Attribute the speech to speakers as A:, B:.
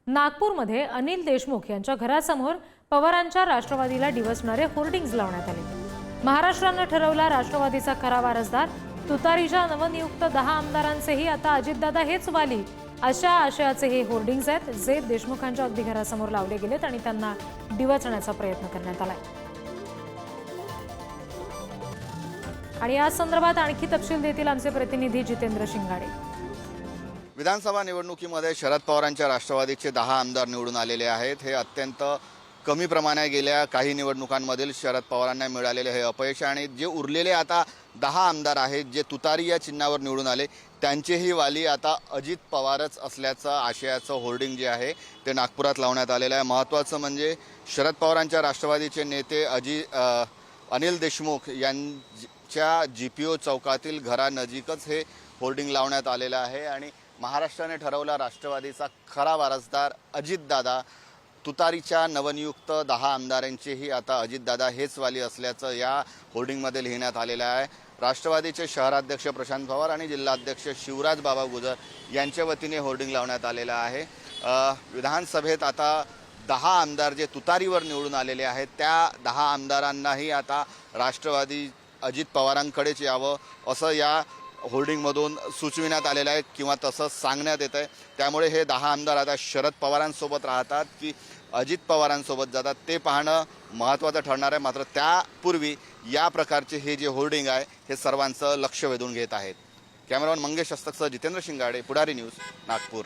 A: नागपूरमध्ये अनिल देशमुख यांच्या घरासमोर पवारांच्या राष्ट्रवादीला डिवचणारे होर्डिंग्ज लावण्यात आले। महाराष्ट्रानं ठरवला राष्ट्रवादीचा खरा वारसदार, तुतारीच्या नवनियुक्त 10 आमदारांचेही आता अजितदादा हेच वाली अशा आशयाचे हे होर्डिंग्ज आहेत, जे देशमुखांच्या अगदी घरासमोर लावले गेलेत आणि त्यांना डिवचण्याचा प्रयत्न करण्यात आलाय। आणि या संदर्भात आणखी तपशील देतील आमचे प्रतिनिधी जितेंद्र शिंगाडे।
B: विधानसभा निवडणुकीमध्ये शरद पवारांच्या राष्ट्रवादीचे 10 आमदार निवडून आलेले आहेत। हे अत्यंत कमी प्रमाणात गेल्या काही निवडणुकांमधील शरद पवारांना मिळालेले हे अपयश आणि जे उरलेले आता 10 आमदार आहेत जे तुतारी या चिन्हावर निवडून आले, त्यांचेही वाली आता अजित पवारच असल्याचं आशयाचं होर्डिंग जे आहे ते नागपुरात लावण्यात आलेलं आहे। महत्त्वाचं म्हणजे शरद पवारांच्या राष्ट्रवादीचे नेते अनिल देशमुख यांच्या GPO चौकातील घरानजीकच हे होर्डिंग लावण्यात आलेलं आहे आणि महाराष्ट्राने ठरवला राष्ट्रवादीचा खरा वारसदार अजितदादा, तुतारीच्या नवनियुक्त 10 आमदारांचेही आता अजितदादा हेच वाली असल्याचं या होर्डिंगमध्ये लिहिण्यात आलेलं आहे। राष्ट्रवादीचे शहराध्यक्ष प्रशांत पवार आणि जिल्हाध्यक्ष शिवराज बाबा गुजर यांच्या वतीने होर्डिंग लावण्यात आलेलं आहे। विधानसभेत आता 10 आमदार जे तुतारीवर निवडून आलेले आहेत त्या 10 आमदारांनाही आता राष्ट्रवादी अजित पवारांकडेच यावं असं या होर्डिंगमधून सुचविण्यात आलेलं आहे किंवा तसं सांगण्यात येत आहे। त्यामुळे हे 10 आमदार आता शरद पवारांसोबत राहतात की अजित पवारांसोबत जातात ते पाहणं महत्त्वाचं ठरणार आहे। मात्र त्यापूर्वी या प्रकारचे हे जे होर्डिंग आहे हे सर्वांचं लक्ष वेधून घेत आहेत। कॅमेरामॅन मंगेश हस्तकसह जितेंद्र शिंगाडे, पुढारी न्यूज, नागपूर।